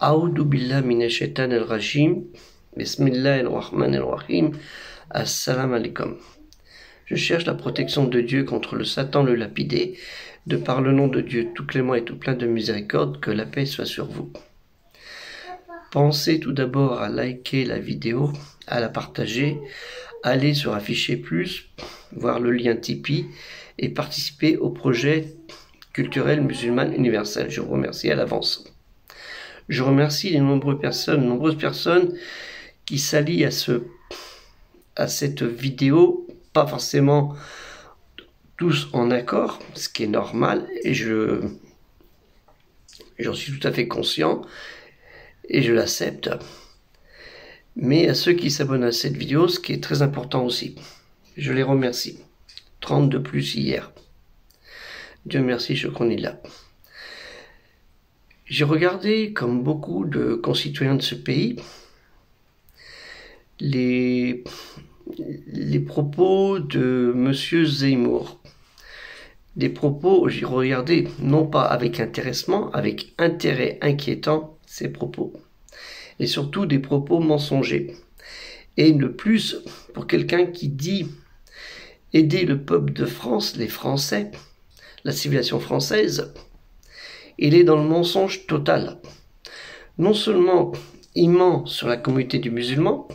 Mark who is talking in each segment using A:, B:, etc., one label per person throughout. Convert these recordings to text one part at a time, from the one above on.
A: A'oudou billah minash shaitanir rajim. Bismillahir-Rahmanir-Rahim. Assalamu alaikum. Je cherche la protection de Dieu contre le Satan le lapidé, de par le nom de Dieu tout clément et tout plein de miséricorde, que la paix soit sur vous. Pensez tout d'abord à liker la vidéo, à la partager, aller sur Afficher Plus, voir le lien Tipeee et participer au projet culturel musulman universel. Je vous remercie à l'avance. Je remercie les nombreuses personnes qui s'allient à cette vidéo, pas forcément tous en accord, ce qui est normal, et j'en suis tout à fait conscient, et je l'accepte. Mais à ceux qui s'abonnent à cette vidéo, ce qui est très important aussi, je les remercie. 30 de plus hier. Dieu merci, je connais là. J'ai regardé, comme beaucoup de concitoyens de ce pays, les propos de Monsieur Zemmour. Des propos, j'ai regardé, non pas avec intéressement, avec intérêt inquiétant, ces propos. Et surtout des propos mensongers. Et de plus, pour quelqu'un qui dit aider le peuple de France, les Français, la civilisation française, il est dans le mensonge total. Non seulement il ment sur la communauté du musulman,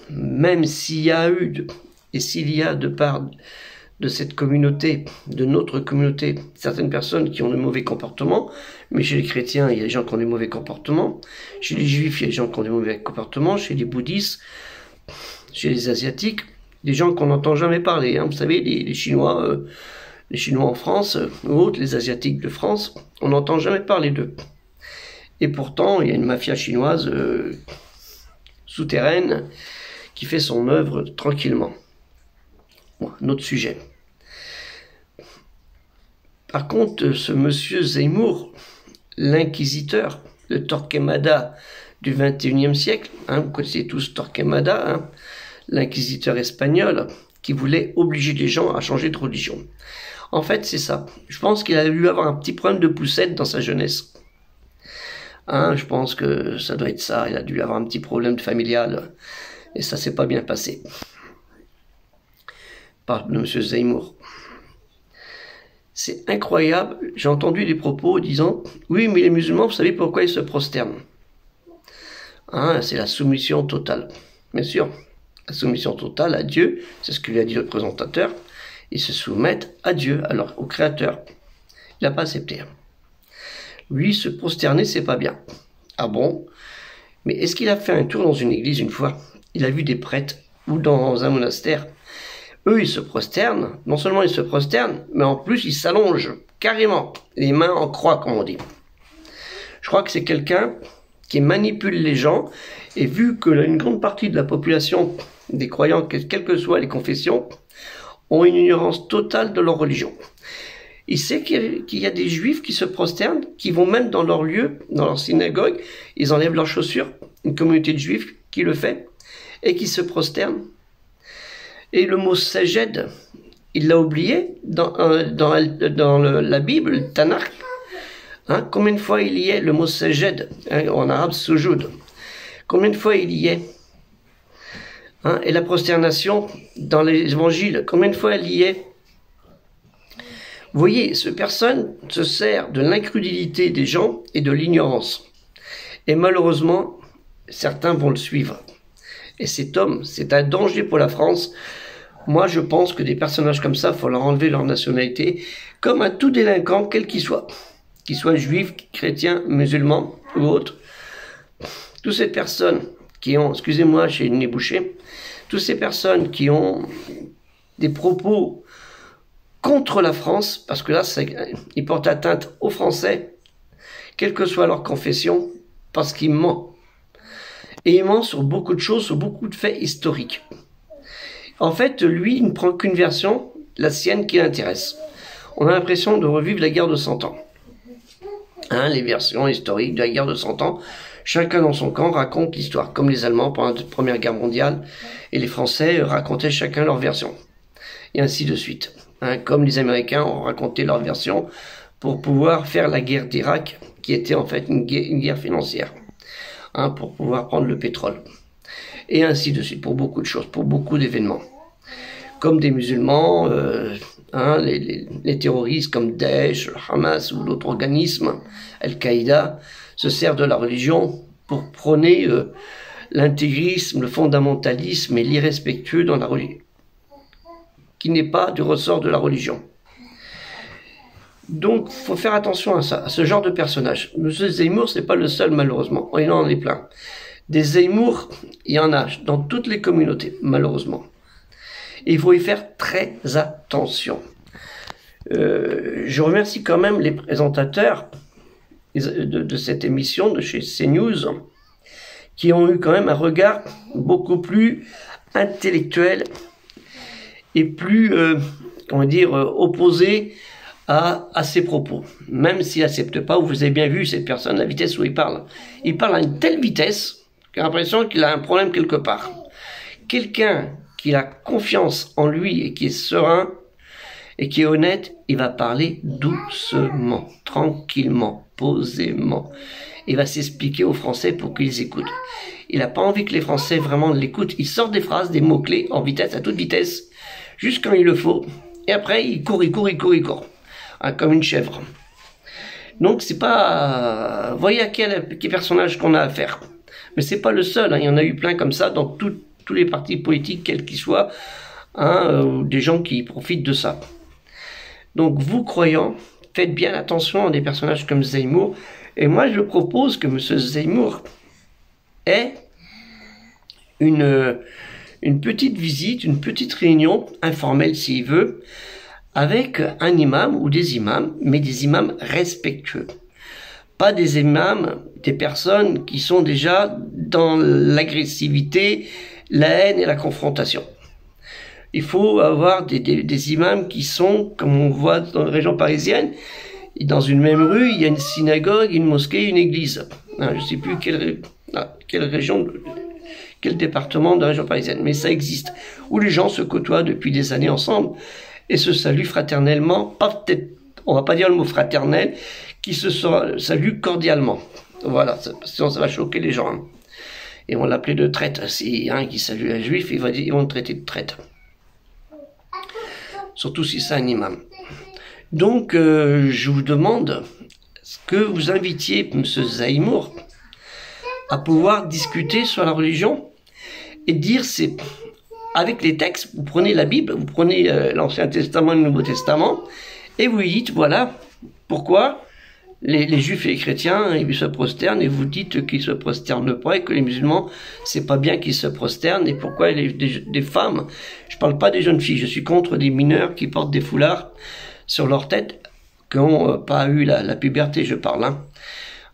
A: même s'il y a eu, et s'il y a de part de cette communauté, de notre communauté, certaines personnes qui ont de mauvais comportements, mais chez les chrétiens, il y a des gens qui ont des mauvais comportements, chez les juifs, il y a des gens qui ont des mauvais comportements, chez les bouddhistes, chez les asiatiques, des gens qu'on n'entend jamais parler, hein. Vous savez, les Chinois en France, ou autres, les Asiatiques de France, on n'entend jamais parler d'eux. Et pourtant, il y a une mafia chinoise souterraine qui fait son œuvre tranquillement. Bon, un autre sujet. Par contre, ce monsieur Zemmour, l'inquisiteur, le Torquemada du XXIe siècle, hein, vous connaissez tous Torquemada, hein, l'inquisiteur espagnol, qui voulait obliger les gens à changer de religion. En fait, c'est ça. Je pense qu'il a dû avoir un petit problème de poussette dans sa jeunesse. Hein, je pense que ça doit être ça. Il a dû avoir un petit problème familial. Et ça s'est pas bien passé. Par de M. Zemmour. C'est incroyable. J'ai entendu des propos disant « Oui, mais les musulmans, vous savez pourquoi ils se prosternent ?» Hein, c'est la soumission totale. Bien sûr, la soumission totale à Dieu, c'est ce que lui a dit le présentateur. Ils se soumettent à Dieu, alors au Créateur. Il n'a pas accepté. Lui, se prosterner, c'est pas bien. Ah bon? Mais est-ce qu'il a fait un tour dans une église une fois? Il a vu des prêtres ou dans un monastère. Eux, ils se prosternent. Non seulement ils se prosternent, mais en plus, ils s'allongent carrément. Les mains en croix, comme on dit. Je crois que c'est quelqu'un qui manipule les gens. Et vu que une grande partie de la population des croyants, quelles que soient les confessions, ont une ignorance totale de leur religion. Il sait qu'il y a des juifs qui se prosternent, qui vont même dans leur lieu, dans leur synagogue, ils enlèvent leurs chaussures, une communauté de juifs qui le fait, et qui se prosternent. Et le mot sajed, il l'a oublié dans la Bible, le Tanakh. Hein, combien de fois il y est le mot sajed, hein, en arabe sujoud. Combien de fois il y est? Hein, et la prosternation dans les évangiles, combien de fois elle y est? Vous voyez, cette personne se sert de l'incrédulité des gens et de l'ignorance. Et malheureusement, certains vont le suivre. Et cet homme, c'est un danger pour la France. Moi, je pense que des personnages comme ça, il faut leur enlever leur nationalité, comme un tout délinquant, quel qu'il soit juif, chrétien, musulman ou autre. Toutes ces personnes qui ont, excusez-moi, j'ai le nez bouché, toutes ces personnes qui ont des propos contre la France, parce que là, ils portent atteinte aux Français, quelle que soit leur confession, parce qu'ils mentent. Et ils mentent sur beaucoup de choses, sur beaucoup de faits historiques. En fait, lui, il ne prend qu'une version, la sienne, qui l'intéresse. On a l'impression de revivre la guerre de 100 ans. Hein, les versions historiques de la guerre de 100 ans, chacun dans son camp raconte l'histoire, comme les Allemands pendant la Première Guerre mondiale, et les Français racontaient chacun leur version, et ainsi de suite. Hein, comme les Américains ont raconté leur version pour pouvoir faire la guerre d'Irak, qui qui était en fait une guerre financière, hein, pour pouvoir prendre le pétrole. Et ainsi de suite, pour beaucoup de choses, pour beaucoup d'événements. Comme des musulmans, hein, les terroristes comme Daesh, le Hamas ou d'autres organismes, Al-Qaïda, se servent de la religion pour prôner l'intégrisme, le fondamentalisme et l'irrespectueux dans la religion, qui n'est pas du ressort de la religion. Donc, il faut faire attention à ça, à ce genre de personnage. Monsieur Zemmour, c'est pas le seul, malheureusement. Il en est plein. Des Zemmour, il y en a dans toutes les communautés, malheureusement. Et il faut y faire très attention. Je remercie quand même les présentateurs de cette émission, de chez CNews, qui ont eu quand même un regard beaucoup plus intellectuel et plus, comment dire, opposé à ses propos. Même s'il n'accepte pas, vous avez bien vu cette personne, la vitesse où il parle. Il parle à une telle vitesse qu'il a l'impression qu'il a un problème quelque part. Quelqu'un qui a confiance en lui et qui est serein et qui est honnête, il va parler doucement, tranquillement, posément. Il va s'expliquer aux Français pour qu'ils écoutent. Il n'a pas envie que les Français vraiment l'écoutent. Il sort des phrases, des mots-clés en vitesse, à toute vitesse, juste quand il le faut. Et après, il court. Hein, comme une chèvre. Donc, c'est pas... voyez à quel personnage qu'on a affaire. Mais c'est pas le seul. Hein. Il y en a eu plein comme ça dans tous les partis politiques, quels qu'ils soient, hein, des gens qui profitent de ça. Donc, vous, croyants, faites bien attention à des personnages comme Zemmour. Et moi, je propose que M. Zemmour ait une petite visite, une petite réunion, informelle s'il veut, avec un imam ou des imams, mais des imams respectueux. Pas des imams, des personnes qui sont déjà dans l'agressivité, la haine et la confrontation. Il faut avoir des imams qui sont, comme on voit dans la région parisienne, dans une même rue, il y a une synagogue, une mosquée, une église. Je ne sais plus quelle région, quel département de la région parisienne, mais ça existe, où les gens se côtoient depuis des années ensemble et se saluent fraternellement, pas peut-être, on va pas dire le mot fraternel, qui se saluent cordialement. Voilà, sinon ça va choquer les gens. Hein. Et on l'appelait de traître. Si un qui salue un juif, ils vont le traiter de traître. Surtout si c'est un imam. Donc, je vous demande que vous invitiez M. Zemmour à pouvoir discuter sur la religion et dire, c'est avec les textes, vous prenez la Bible, vous prenez l'Ancien Testament et le Nouveau Testament, et vous dites, voilà, pourquoi les Juifs et les chrétiens, ils se prosternent, et vous dites qu'ils se prosternent pas, et que les musulmans, c'est pas bien qu'ils se prosternent, et pourquoi des femmes, je parle pas des jeunes filles, je suis contre des mineurs qui portent des foulards sur leur tête, qui n'ont pas eu la puberté, je parle,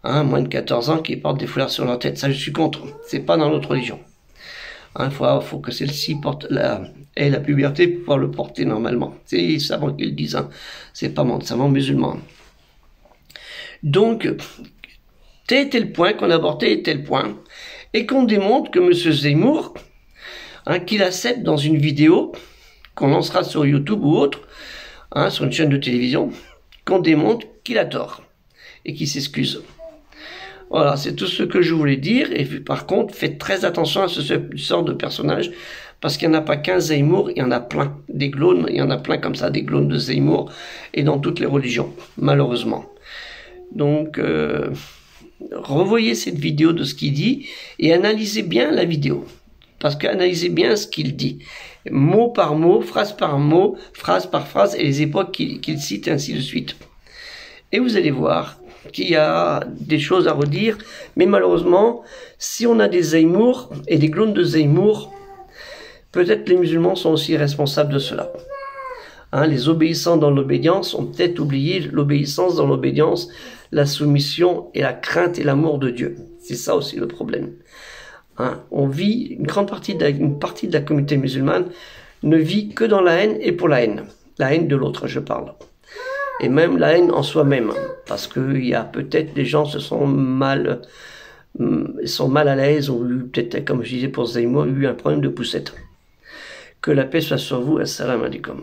A: hein, moins de 14 ans, qui portent des foulards sur leur tête, ça je suis contre, c'est pas dans notre religion. Il faut que celle-ci ait la puberté pour pouvoir le porter normalement. C'est les savants qui le disent, hein. C'est pas mon savant musulman. Donc, tel point qu'on a abordé tel point, et qu'on démontre que M. Zemmour, hein, qu'il accepte dans une vidéo, qu'on lancera sur YouTube ou autre, hein, sur une chaîne de télévision, qu'on démontre qu'il a tort, et qu'il s'excuse. Voilà, c'est tout ce que je voulais dire, et par contre, faites très attention à ce genre de personnage, parce qu'il n'y en a pas qu'un Zemmour, il y en a plein, des clones, il y en a plein comme ça, des clones de Zemmour, et dans toutes les religions, malheureusement. Donc, revoyez cette vidéo de ce qu'il dit, et analysez bien la vidéo, parce qu'analysez bien ce qu'il dit, mot par mot, phrase par mot, phrase par phrase, et les époques qu'il cite, et ainsi de suite. Et vous allez voir qu'il y a des choses à redire, mais malheureusement, si on a des Zemmour et des clones de Zemmour, peut-être les musulmans sont aussi responsables de cela. Hein, les obéissants dans l'obédience ont peut-être oublié l'obéissance dans l'obédience, la soumission et la crainte et l'amour de Dieu. C'est ça aussi le problème. Hein, on vit, une partie de la communauté musulmane ne vit que dans la haine et pour la haine de l'autre, je parle. Et même la haine en soi-même, parce qu'il y a peut-être des gens qui sont mal à l'aise, ou peut-être, comme je disais pour Zemmour, eu un problème de poussette. Que la paix soit sur vous, assalamu alaikum.